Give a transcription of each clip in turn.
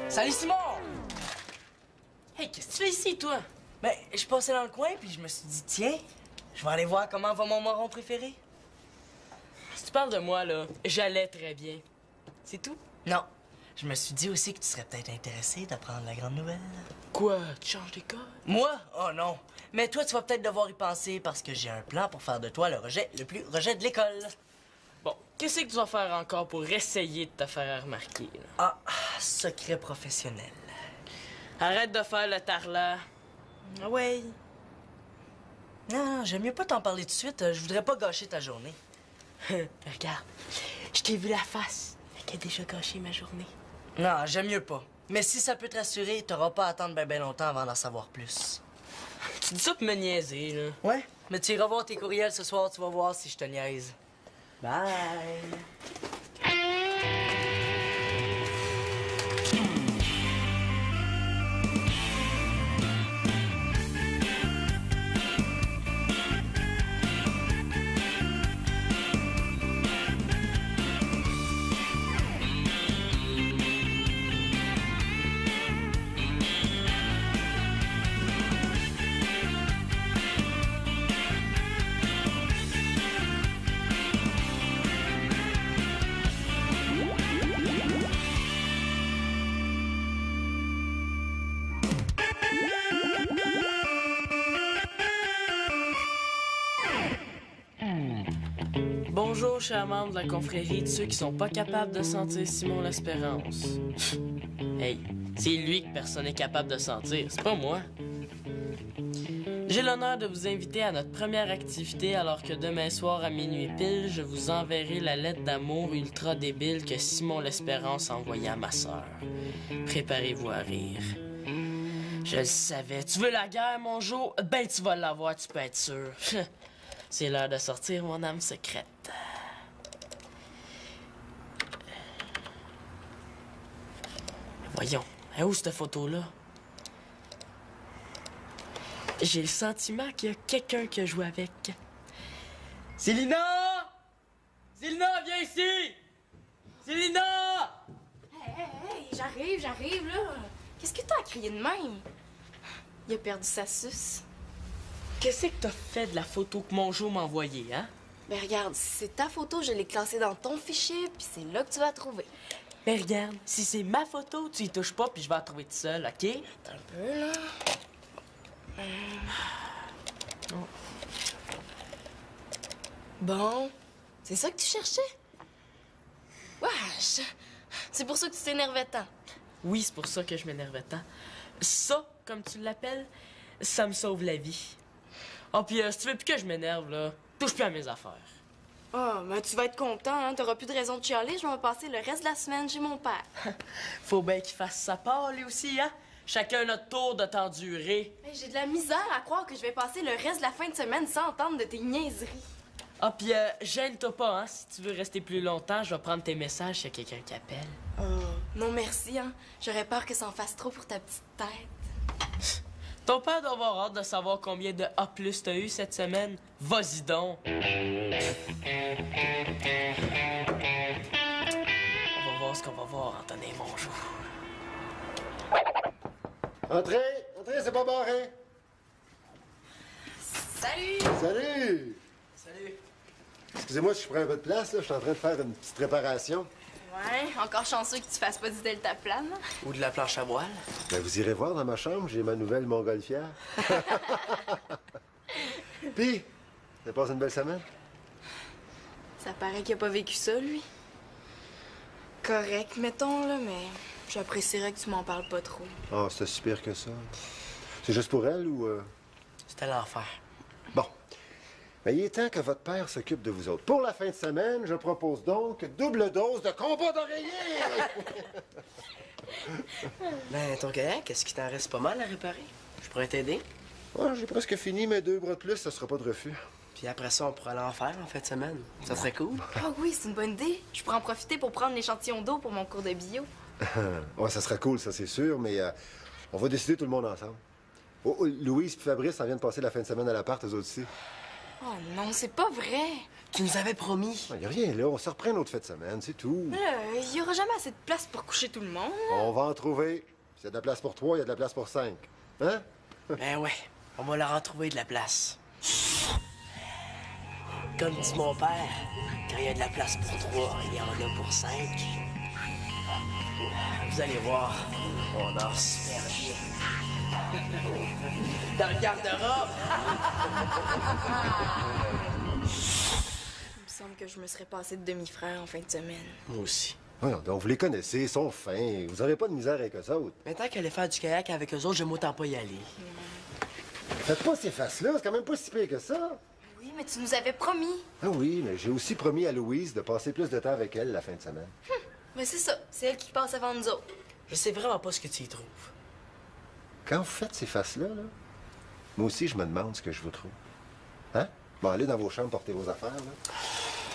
Salut Simon! Hey, qu'est-ce que tu fais ici, toi? Ben, je passais dans le coin puis je me suis dit, tiens, je vais aller voir comment va mon moron préféré. Si tu parles de moi, là, j'allais très bien. C'est tout? Non. Je me suis dit aussi que tu serais peut-être intéressé d'apprendre la grande nouvelle. Quoi? Tu changes d'école? Moi? Oh non. Mais toi, tu vas peut-être devoir y penser parce que j'ai un plan pour faire de toi le plus rejet de l'école. Bon, qu'est-ce que tu vas faire encore pour essayer de te faire remarquer, là? Ah, secret professionnel. Arrête de faire le tarlat. Ah ouais. Non, j'aime mieux pas t'en parler tout de suite. Je voudrais pas gâcher ta journée. Regarde, je t'ai vu la face. Fait qu'elle a déjà gâché ma journée. Non, j'aime mieux pas. Mais si ça peut te rassurer, t'auras pas à attendre ben longtemps avant d'en savoir plus. Tu dis ça pour me niaiser, là. Ouais? Mais tu iras voir tes courriels ce soir, tu vas voir si je te niaise. Bye! Bonjour, chers membres de la confrérie de ceux qui sont pas capables de sentir Simon l'Espérance. Hey, c'est lui que personne n'est capable de sentir, c'est pas moi. J'ai l'honneur de vous inviter à notre première activité alors que demain soir à minuit pile, je vous enverrai la lettre d'amour ultra débile que Simon l'Espérance a envoyée à ma sœur. Préparez-vous à rire. Je le savais. Tu veux la guerre, mon Jo? Ben, tu vas l'avoir, tu peux être sûr. C'est l'heure de sortir mon âme secrète. Voyons, elle est où cette photo-là? J'ai le sentiment qu'il y a quelqu'un qui a joué avec. Célina! Célina, viens ici! Célina! Hey, j'arrive, là. Qu'est-ce que t'as à crier de même? Il a perdu sa suce. Qu'est-ce que t'as fait de la photo que mon Jo m'a envoyée, hein? Ben regarde, si c'est ta photo, je l'ai classée dans ton fichier, puis c'est là que tu vas la trouver. Mais regarde, si c'est ma photo, tu y touches pas, puis je vais la trouver toute seule, OK? Attends un peu, là. Non. Bon, c'est ça que tu cherchais? Wesh! C'est pour ça que tu t'énervais tant. Oui, c'est pour ça que je m'énervais tant. Ça, comme tu l'appelles, ça me sauve la vie. Oh, puis si tu veux plus que je m'énerve, là, touche plus à mes affaires. Oh, mais tu vas être content, hein? T'auras plus de raison de chialer. Je vais me passer le reste de la semaine chez mon père. Faut bien qu'il fasse sa part, lui aussi, hein? Chacun notre tour de t'endurer. Hey, j'ai de la misère à croire que je vais passer le reste de la fin de semaine sans entendre de tes niaiseries. Ah, puis gêne-toi pas, hein? Si tu veux rester plus longtemps, je vais prendre tes messages s'il y a quelqu'un qui appelle. Oh, non merci, hein. J'aurais peur que ça en fasse trop pour ta petite tête. Ton père doit avoir hâte de savoir combien de A+ t'as eu cette semaine. Vas-y donc. On va voir ce qu'on va voir, Anthony, mon jour. Entrez, c'est pas barré. Salut! Salut! Salut. Excusez-moi si je prends un peu de place, là. Je suis en train de faire une petite réparation. Ouais, encore chanceux que tu fasses pas du deltaplane. Ou de la planche à voile. Ben, vous irez voir dans ma chambre, j'ai ma nouvelle montgolfière. Puis, ça passe une belle semaine? Ça paraît qu'il a pas vécu ça, lui. Correct, mettons, là, mais j'apprécierais que tu m'en parles pas trop. Ah, c'était si pire que ça. C'est juste pour elle ou... C'était l'enfer. Bon. Ben, il est temps que votre père s'occupe de vous autres. Pour la fin de semaine, je propose donc double dose de combat d'oreiller! Ben, ton kayak, est-ce qu'il t'en reste pas mal à réparer? Je pourrais t'aider. Ouais, j'ai presque fini, mes 2 bras de plus, ça sera pas de refus. Puis après ça, on pourrait aller en faire en fin de semaine. Ça serait cool. Ah oui, c'est une bonne idée. Je pourrais en profiter pour prendre l'échantillon d'eau pour mon cours de bio. Ouais, ça sera cool, ça c'est sûr, mais on va décider tout le monde ensemble. Oh, Louise et Fabrice en viennent passer la fin de semaine à l'appart, eux autres aussi. Oh non, c'est pas vrai. Tu nous avais promis. Il n'y a rien là, on se reprend une autre fête de semaine, c'est tout. Il y aura jamais assez de place pour coucher tout le monde. On va en trouver. S'il y a de la place pour 3, il y a de la place pour 5. Hein? Ben ouais, on va leur en trouver de la place. Comme dit mon père, quand il y a de la place pour 3, il y en a pour 5. Vous allez voir, on dort super bien. Dans le garde-robe. Il me semble que je me serais passé de demi-frère en fin de semaine. Moi aussi. Voyons donc, vous les connaissez, ils sont fins. Vous n'aurez pas de misère avec eux autres. Mais tant qu'elle allait faire du kayak avec eux autres, j'aime autant pas y aller. Faites pas ces faces-là, c'est quand même pas si pire que ça. Oui, mais tu nous avais promis. Ah oui, mais j'ai aussi promis à Louise de passer plus de temps avec elle la fin de semaine. Mais c'est ça, c'est elle qui passe avant nous autres. Je sais vraiment pas ce que tu y trouves. Quand vous faites ces faces-là, là, moi aussi, je me demande ce que je vous trouve. Hein? Bon, allez dans vos chambres, portez vos affaires, là.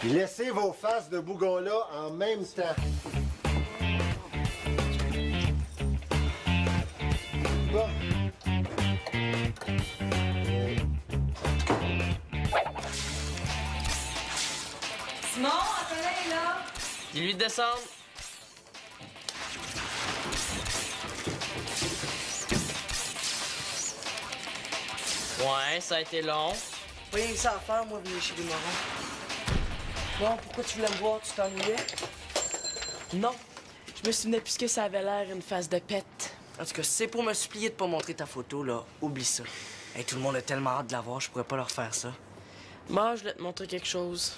Puis laissez vos faces de bougon-là en même temps. Bon. Simon, Antonin est là. Dis-lui de descendre. Ouais, ça a été long. Pas rien que ça à faire, moi, venir chez les morons. Bon, pourquoi tu voulais me voir? Tu t'ennuyais? Non. Je me souvenais plus que ça avait l'air une face de pète. En tout cas, si c'est pour me supplier de pas montrer ta photo, là, oublie ça. Hey, tout le monde a tellement hâte de la voir, je pourrais pas leur faire ça. Moi, je voulais te montrer quelque chose.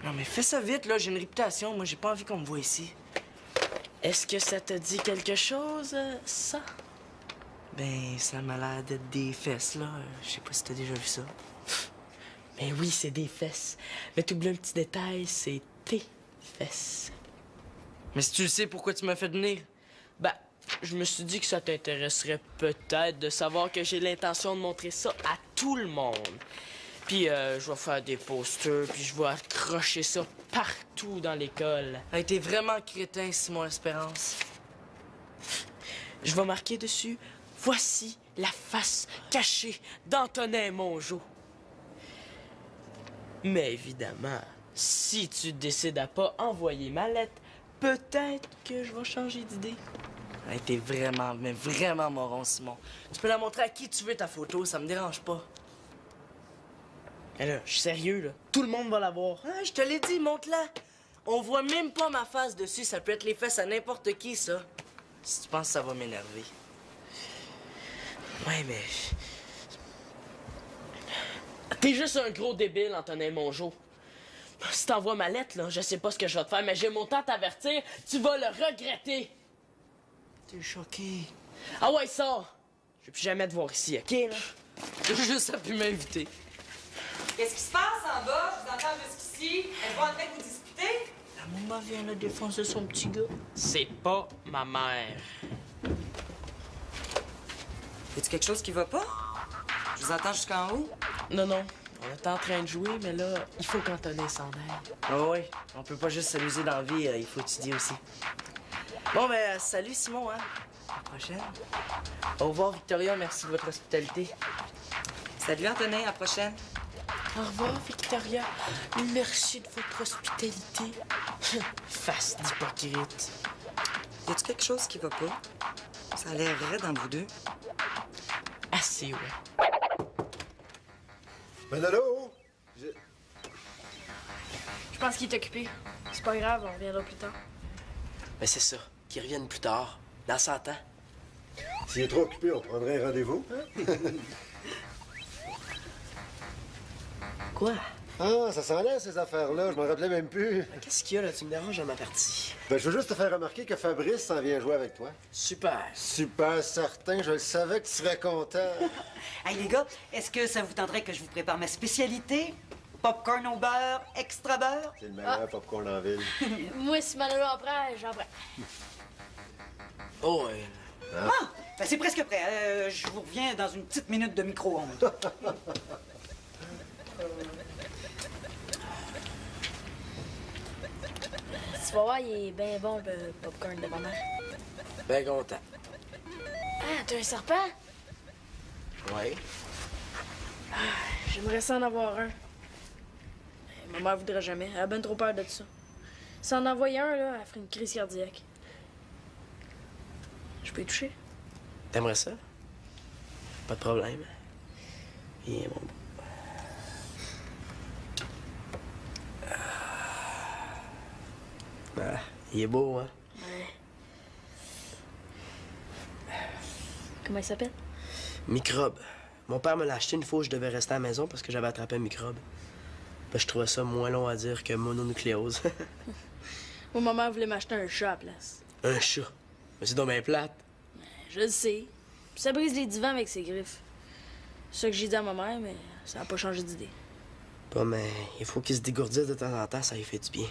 Non, mais fais ça vite, là. J'ai une réputation. Moi, j'ai pas envie qu'on me voie ici. Est-ce que ça te dit quelque chose, ça? Ben, ça m'a l'air d'être des fesses, là. Je sais pas si t'as déjà vu ça. Ben oui, c'est des fesses. Mais t'oublies un petit détail, c'est tes fesses. Mais si tu le sais, pourquoi tu m'as fait venir? Ben, je me suis dit que ça t'intéresserait peut-être de savoir que j'ai l'intention de montrer ça à tout le monde. Puis je vais faire des posters, puis je vais accrocher ça partout dans l'école. Hey, t'es vraiment crétin, Simon Espérance. Je vais marquer dessus « Voici la face cachée d'Antonin Mongeau ». Mais évidemment, si tu décides à pas envoyer ma lettre, peut-être que je vais changer d'idée. Hey, t'es vraiment, mais vraiment moron, Simon. Tu peux la montrer à qui tu veux, ta photo, ça me dérange pas. Mais là, je suis sérieux, là. Tout le monde va la voir. Ah, je te l'ai dit, montre-la. On voit même pas ma face dessus. Ça peut être les fesses à n'importe qui, ça. Si tu penses que ça va m'énerver. Ouais, mais... T'es juste un gros débile, Antonin Mongeau. Si t'envoies ma lettre, là, je sais pas ce que je vais te faire, mais j'ai mon temps à t'avertir. Tu vas le regretter. T'es choqué. Ah ouais, sors. Je vais plus jamais te voir ici, OK, là? J'ai juste à pu m'inviter. Qu'est-ce qui se passe en bas? Je vous entends jusqu'ici. Êtes-vous en train de vous disputer? La maman vient de défoncer son petit gars. C'est pas ma mère. Y a-t-il quelque chose qui va pas? Je vous entends jusqu'en haut. Non, non. On est en train de jouer, mais là, il faut qu'Antonin s'en aille. Ah oui, on peut pas juste s'amuser dans la vie, il faut étudier aussi. Bon, ben, salut Simon, hein. À la prochaine. Au revoir, Victoria, merci de votre hospitalité. Salut Antonin, à la prochaine. Au revoir, Victoria. Merci de votre hospitalité. Face d'hypocrite. Y a-t-il quelque chose qui va pas? Ça a l'air raide dans vous deux. Assez, ouais. Ben allô? Je pense qu'il est occupé. C'est pas grave, on reviendra plus tard. Ben, c'est ça. Qu'ils reviennent plus tard. Dans 100 ans. S'il est trop occupé, on prendrait un rendez-vous. Quoi? Ah, ça s'en l'air, ces affaires-là. Je m'en rappelais même plus. Qu'est-ce qu'il y a, là? Tu me déranges dans ma partie. Ben, je veux juste te faire remarquer que Fabrice s'en vient jouer avec toi. Super. Super certain, je le savais que tu serais content. Hey les gars, est-ce que ça vous tenterait que je vous prépare ma spécialité? Popcorn au beurre, extra beurre? C'est le meilleur popcorn en ville. Moi, si Manolo en prend, j'en prends. Oh, ouais. Ah! Ben c'est presque prêt. Je vous reviens dans une petite minute de micro-ondes. Tu vas voir, il est bien bon, le popcorn de maman. Ben content. Ah, t'as un serpent? Ouais. J'aimerais ça en avoir un. Ma mère voudrait jamais. Elle a ben trop peur de ça. Si en envoyait un, là, elle ferait une crise cardiaque. Je peux y toucher? T'aimerais ça? Pas de problème. Et bon. Ah, il est beau, hein? Ouais. Comment il s'appelle? Microbe. Mon père me l'a acheté une fois où je devais rester à la maison parce que j'avais attrapé un microbe. Ben, je trouvais ça moins long à dire que mononucléose. Moi, ma mère voulait m'acheter un chat à la place. Un chat? Mais c'est donc bien plate. Je le sais. Puis ça brise les divans avec ses griffes. C'est ça que j'ai dit à ma mère, mais ça n'a pas changé d'idée. Bon, mais il faut qu'il se dégourdisse de temps en temps, ça lui fait du bien.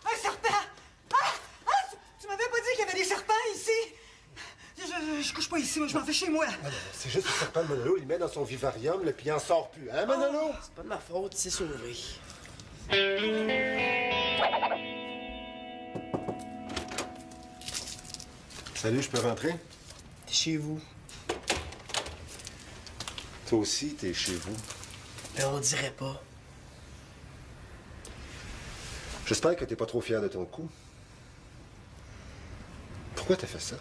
Un serpent! Tu m'avais pas dit qu'il y avait des serpents ici? Je couche pas ici, moi, je m'en vais chez moi. Ah non, c'est juste le serpent de Manolo, il le met dans son vivarium, là, puis il en sort plus. Hein, Manolo? C'est pas de ma faute, c'est sauvé. Salut, je peux rentrer? T'es chez vous. Toi aussi, t'es chez vous. Mais on dirait pas. J'espère que t'es pas trop fier de ton coup. Pourquoi t'as fait ça?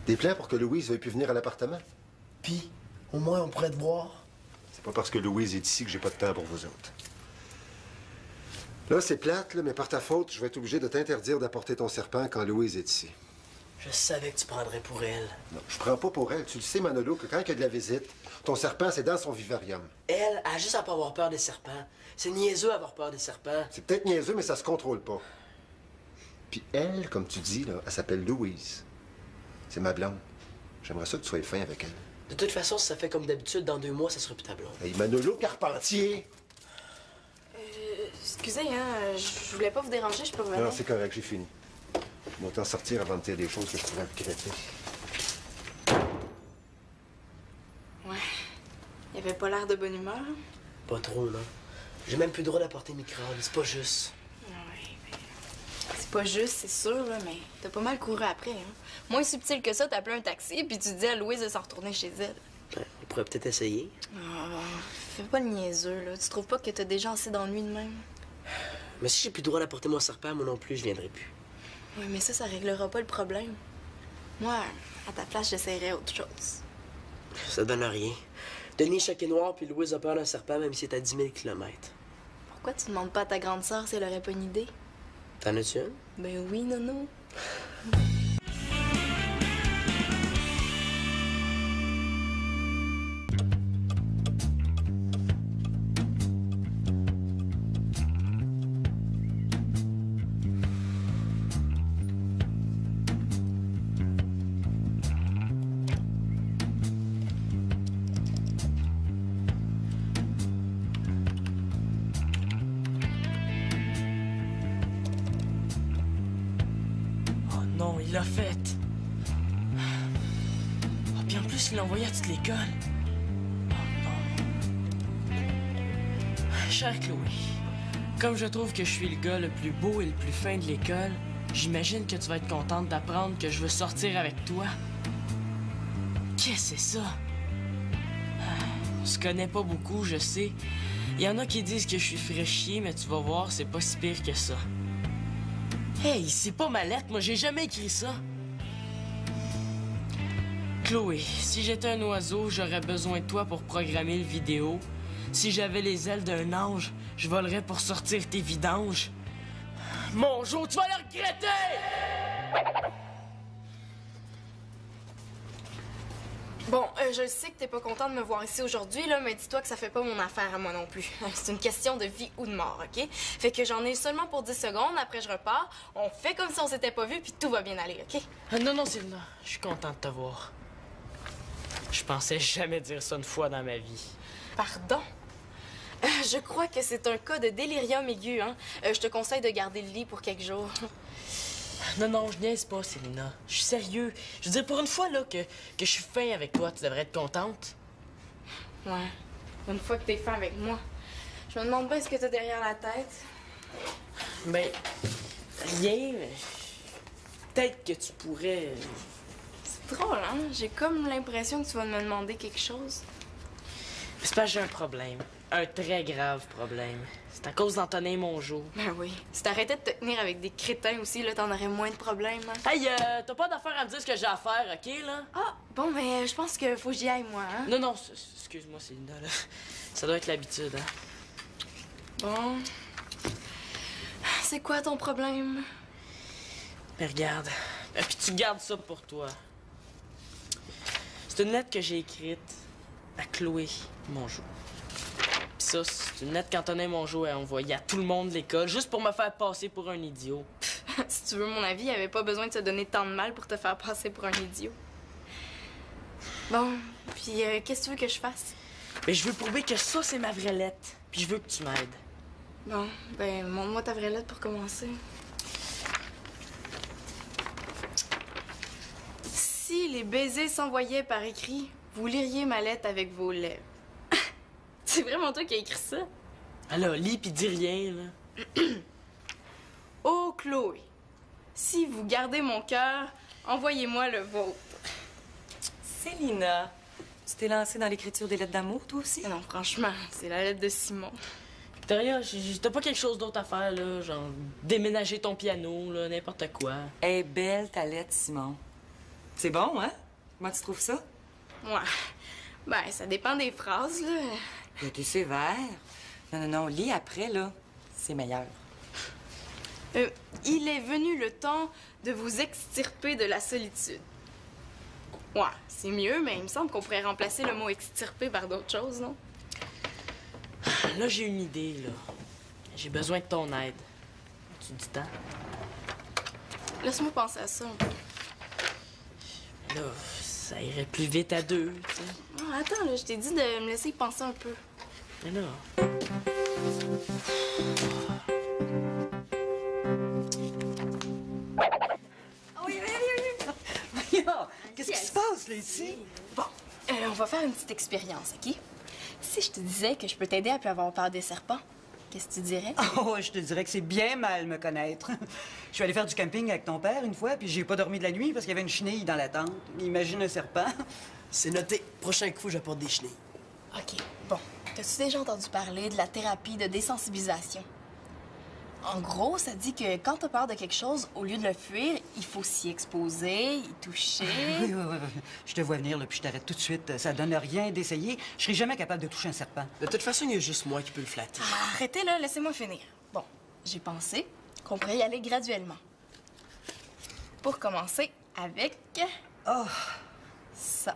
Des plans pour que Louise veuille plus venir à l'appartement? Puis, au moins, on pourrait te voir. C'est pas parce que Louise est ici que j'ai pas de temps pour vous autres. Là, c'est plate, là, mais par ta faute, je vais être obligé de t'interdire d'apporter ton serpent quand Louise est ici. Je savais que tu prendrais pour elle. Non, je prends pas pour elle. Tu le sais, Manolo, que quand il y a de la visite, ton serpent, c'est dans son vivarium. Elle a juste à pas avoir peur des serpents. C'est niaiseux avoir peur des serpents. C'est peut-être niaiseux, mais ça se contrôle pas. Puis elle, comme tu dis, là, elle s'appelle Louise. C'est ma blonde. J'aimerais ça que tu sois fin avec elle. De toute façon, si ça fait comme d'habitude, dans 2 mois, ça sera plus ta blonde. Hey, Manolo Carpentier! Excusez, hein, je voulais pas vous déranger, je peux revenir. Non, c'est correct, j'ai fini. Je vais t'en sortir avant de dire des choses que je pourrais regretter. Ouais. Il avait pas l'air de bonne humeur. Pas trop, non. J'ai même plus le droit d'apporter microbe, c'est pas juste. C'est pas juste, c'est sûr, là, mais t'as pas mal couru après, hein. Moins subtil que ça, t'as appelé un taxi, puis tu dis à Louise de s'en retourner chez elle. Ouais, on pourrait peut-être essayer. Ah, fais pas le niaiseux, là. Tu trouves pas que t'as déjà assez d'ennuis de même? Mais si j'ai plus le droit d'apporter mon serpent, moi non plus, je viendrai plus. Oui, mais ça réglera pas le problème. Moi, à ta place, j'essaierais autre chose. Ça donne rien. Denis Choc est noir, puis Louise a peur d'un serpent, même si c'est à 10 000 km. Pourquoi tu demandes pas à ta grande sœur si elle aurait pas une idée? T'en as-tu une? Ben oui, Nono. Non, il l'a fait. Ah, puis en plus, il l'a envoyé à toute l'école. Oh non. Chère Chloé, comme je trouve que je suis le gars le plus beau et le plus fin de l'école, j'imagine que tu vas être contente d'apprendre que je veux sortir avec toi. Qu'est-ce que c'est ça? On se connaît pas beaucoup, je sais. Il y en a qui disent que je suis fraîchier, mais tu vas voir, c'est pas si pire que ça. Hey, c'est pas ma lettre, moi j'ai jamais écrit ça. Chloé, si j'étais un oiseau, j'aurais besoin de toi pour programmer le vidéo. Si j'avais les ailes d'un ange, je volerais pour sortir tes vidanges. Mon jour, tu vas le regretter! Bon, je sais que t'es pas content de me voir ici aujourd'hui, là, mais dis-toi que ça fait pas mon affaire à moi non plus. C'est une question de vie ou de mort, OK? Fait que j'en ai seulement pour 10 secondes, après je repars, on fait comme si on s'était pas vu, puis tout va bien aller, OK? Non, Sylvina, je suis content de te voir. Je pensais jamais dire ça une fois dans ma vie. Pardon? Je crois que c'est un cas de délirium aigu, hein? Je te conseille de garder le lit pour quelques jours. Non, je niaise pas, Célina. Je suis sérieux. Je veux dire, pour une fois, là, que je suis fin avec toi, tu devrais être contente. Ouais. Une fois que t'es fin avec moi. Je me demande pas ce que t'as derrière la tête. Ben, rien, mais peut-être que tu pourrais... Drôle, hein? J'ai comme l'impression que tu vas me demander quelque chose. C'est parce que j'ai un problème. Un très grave problème. C'est à cause d'Antonin Mongeau. Ben oui. Si t'arrêtais de te tenir avec des crétins aussi, là, t'en aurais moins de problèmes, hein? Hey, t'as pas d'affaire à me dire ce que j'ai à faire, OK, là? Ah, bon, mais je pense que faut que j'y aille, moi, hein? Non, excuse-moi, Célina, là. Ça doit être l'habitude, hein. Bon. C'est quoi ton problème? Mais regarde. Puis tu gardes ça pour toi. C'est une lettre que j'ai écrite à Chloé Mongeau. Pis ça, c'est une lettre qu'Antonin Mongeau a envoyée à tout le monde de l'école, juste pour me faire passer pour un idiot. Si tu veux mon avis, il avait pas besoin de se donner tant de mal pour te faire passer pour un idiot. Bon, puis qu'est-ce que tu veux que je fasse? Mais je veux prouver que ça, c'est ma vraie lettre. Puis je veux que tu m'aides. Bon, ben, montre-moi ta vraie lettre pour commencer. Si les baisers s'envoyaient par écrit, vous liriez ma lettre avec vos lèvres. C'est vraiment toi qui as écrit ça? Alors, lis pis dis rien, là. Oh, Chloé, si vous gardez mon cœur, envoyez-moi le vôtre. Célina, tu t'es lancée dans l'écriture des lettres d'amour, toi aussi? Non, franchement, c'est la lettre de Simon. Victoria, t'as pas quelque chose d'autre à faire, là? Genre, déménager ton piano, là, n'importe quoi. Elle est belle, ta lettre, Simon. C'est bon, hein? Comment tu trouves ça? Ouais. Ben, ça dépend des phrases, là. T'es sévère. Non, lis après, là. C'est meilleur. Il est venu le temps de vous extirper de la solitude. Ouais, c'est mieux, mais il me semble qu'on pourrait remplacer le mot extirper par d'autres choses, non? Là, j'ai une idée, là. J'ai besoin de ton aide. Tu dis tant? Laisse-moi penser à ça un peu. Là, ça irait plus vite à deux, tu sais. Ah, attends, là, je t'ai dit de me laisser y penser un peu. Mais là... Qu'est-ce qui se passe, là, ici? Bon, on va faire une petite expérience, OK? Si je te disais que je peux t'aider à plus avoir peur des serpents, qu'est-ce que tu dirais? Oh, je te dirais que c'est bien mal me connaître. Je suis allé faire du camping avec ton père une fois, puis j'ai pas dormi de la nuit parce qu'il y avait une chenille dans la tente. Imagine un serpent. C'est noté. Prochain coup, j'apporte des chenilles. OK, bon. T'as-tu déjà entendu parler de la thérapie de désensibilisation? En gros, ça dit que quand t'as peur de quelque chose, au lieu de le fuir, il faut s'y exposer, y toucher. Oui. Je te vois venir, là, puis je t'arrête tout de suite. Ça donne rien d'essayer. Je serai jamais capable de toucher un serpent. De toute façon, il y a juste moi qui peux le flatter. Arrêtez là, laissez-moi finir. Bon, j'ai pensé qu'on pourrait y aller graduellement. Pour commencer avec... Oh, ça.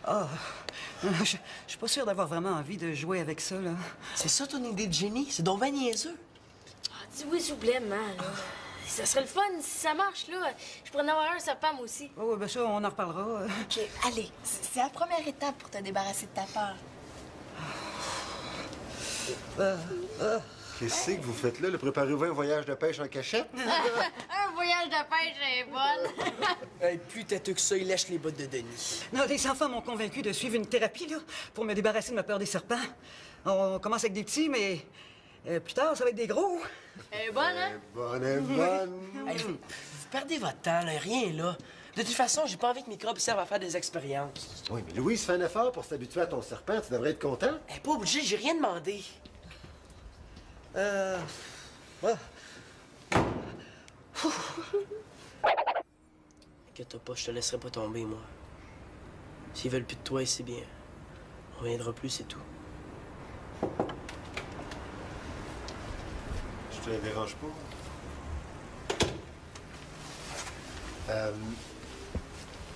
oh. Je suis pas sûre d'avoir vraiment envie de jouer avec ça, là. C'est ça ton idée de génie? C'est donc ben niaiseux. Dis oui, s'il vous plaît, man. Là. Ça serait le fun si ça marche, là. Je pourrais en avoir un serpent, moi aussi. Oh, ben ça, on en reparlera. OK, allez, c'est la première étape pour te débarrasser de ta peur. Qu'est-ce que vous faites là? Le préparez-vous un voyage de pêche en cachette? Un voyage de pêche est bonne. Hey, plus têteux que ça, il lèche les bottes de Denis. Non, les enfants m'ont convaincu de suivre une thérapie, là, pour me débarrasser de ma peur des serpents. On commence avec des petits, mais plus tard, ça va être des gros. Elle est bonne, hein? Bonne et bonne. Hey, vous perdez votre temps, là, rien, là. De toute façon, j'ai pas envie que mes microbes servent à faire des expériences. Oui, mais Louise fait un effort pour s'habituer à ton serpent. Tu devrais être content. Elle est pas obligée, j'ai rien demandé. Inquiète-toi pas, je te laisserai pas tomber, moi. S'ils veulent plus de toi, c'est bien. On reviendra plus, c'est tout. Je te dérange pas.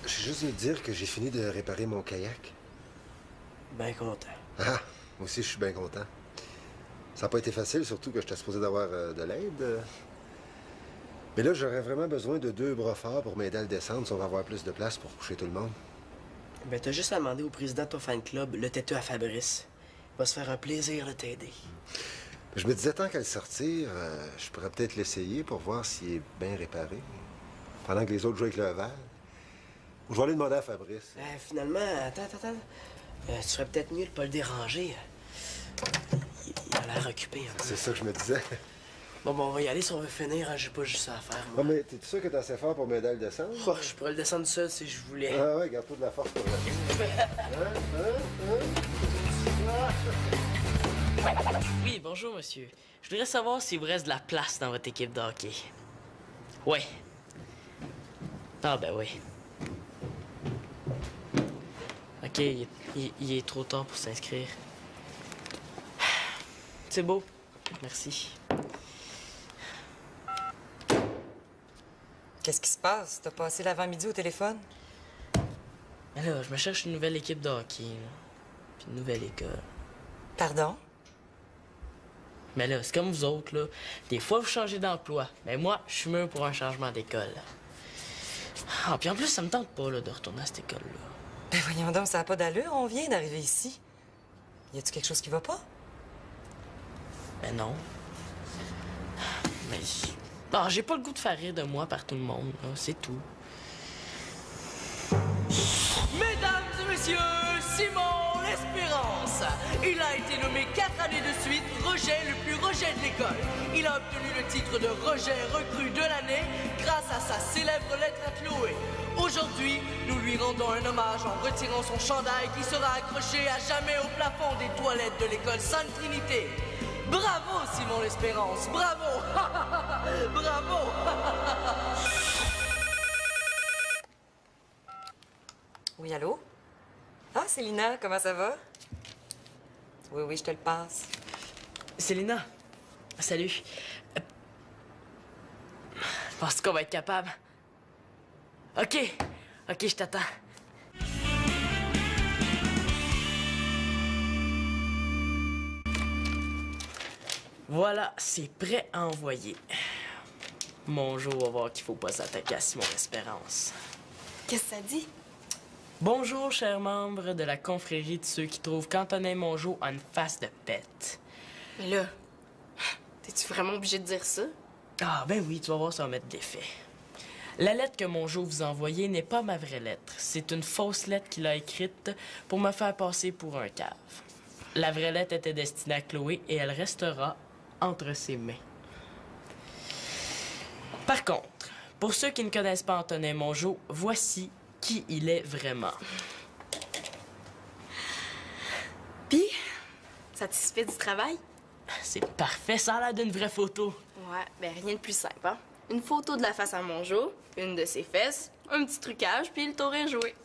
J'ai juste de dire que j'ai fini de réparer mon kayak. Ben content. Ah, moi aussi, je suis bien content. Ça n'a pas été facile, surtout que j'étais supposé d'avoir de l'aide. Mais là, j'aurais vraiment besoin de 2 bras forts pour m'aider à le descendre si on va avoir plus de place pour coucher tout le monde. Ben t'as juste à demander au président de ton fan club, le têteux à Fabrice. Il va se faire un plaisir de t'aider. Je me disais, tant qu'à le sortir, je pourrais peut-être l'essayer pour voir s'il est bien réparé. Pendant que les autres jouent avec le verre. Ou je vais aller demander à Fabrice. Finalement, attends. Tu ferais peut-être mieux de pas le déranger. Il a l'air occupé. Un peu. C'est ça que je me disais. Bon, on va y aller si on veut finir, hein. J'ai pas juste ça à faire, Ah, moi. mais t'es sûr que t'es assez fort pour m'aider à le descendre? Oh, je pourrais le descendre seul si je voulais. Ah ouais, garde-toi de la force pour Oui, bonjour, monsieur. Je voudrais savoir s'il vous reste de la place dans votre équipe de hockey. Ouais. Ah, ben oui. OK, il est trop tard pour s'inscrire. C'est beau. Merci. Qu'est-ce qui se passe? T'as passé l'avant-midi au téléphone? Mais là, je me cherche une nouvelle équipe de hockey, là. Puis une nouvelle école. Pardon? Mais là, c'est comme vous autres, là. Des fois, vous changez d'emploi. Mais moi, je suis mieux pour un changement d'école. Ah, puis en plus, ça me tente pas, là, de retourner à cette école-là. Ben voyons donc, ça n'a pas d'allure. On vient d'arriver ici. Y a-tu quelque chose qui va pas? Ben non. Mais... Ah, j'ai pas le goût de faire rire de moi par tout le monde, là. C'est tout. Mesdames et messieurs, Simon L'Espérance. Il a été nommé 4 années de suite rejet le plus rejet de l'école. Il a obtenu le titre de rejet recrue de l'année grâce à sa célèbre lettre à Chloé. Aujourd'hui, nous lui rendons un hommage en retirant son chandail qui sera accroché à jamais au plafond des toilettes de l'école Sainte-Trinité. Bravo, Simon L'Espérance, bravo! Bravo! Oui, allô? Ah, Célina, comment ça va? Oui, je te le passe. Célina, salut. Penses-tu qu'on va être capable? OK, je t'attends. Voilà, c'est prêt à envoyer. Bonjour, on va voir qu'il faut pas s'attaquer à Simon L'Espérance. Qu'est-ce que ça dit? Bonjour, chers membres de la confrérie de ceux qui trouvent qu'Antonin Mongeau a une face de pète. Mais là, t'es-tu vraiment obligé de dire ça? Ah, ben oui, tu vas voir, ça va mettre de l'effet. La lettre que Mongeau vous a envoyée n'est pas ma vraie lettre. C'est une fausse lettre qu'il a écrite pour me faire passer pour un cave. La vraie lettre était destinée à Chloé et elle restera entre ses mains. Par contre, pour ceux qui ne connaissent pas Antonin Mongeau, voici qui il est vraiment. Puis, satisfait du travail? C'est parfait, ça a l'air d'une vraie photo. Ouais, ben rien de plus simple, hein? Une photo de la face à Mongeau, une de ses fesses, un petit trucage, puis le tour est joué.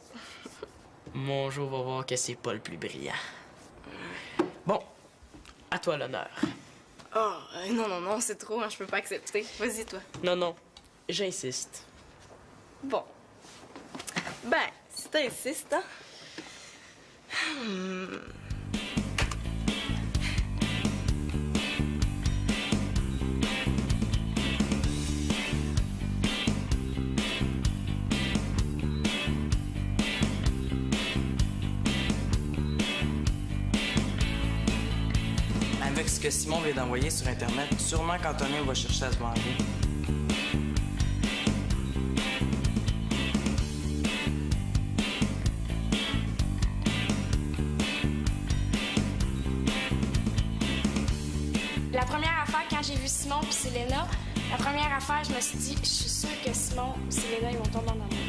Mongeau va voir que c'est pas le plus brillant. Bon, à toi l'honneur. Oh, non, c'est trop, hein, je peux pas accepter. Vas-y, toi. Non, j'insiste. Bon. Ben, si t'insistes, hein? Avec ce que Simon vient d'envoyer sur Internet, sûrement qu'Antonin va chercher à se venger. La première affaire, quand j'ai vu Simon puis Selena, la première affaire, je me suis dit, je suis sûre que Simon et Selena, ils vont tomber en amour.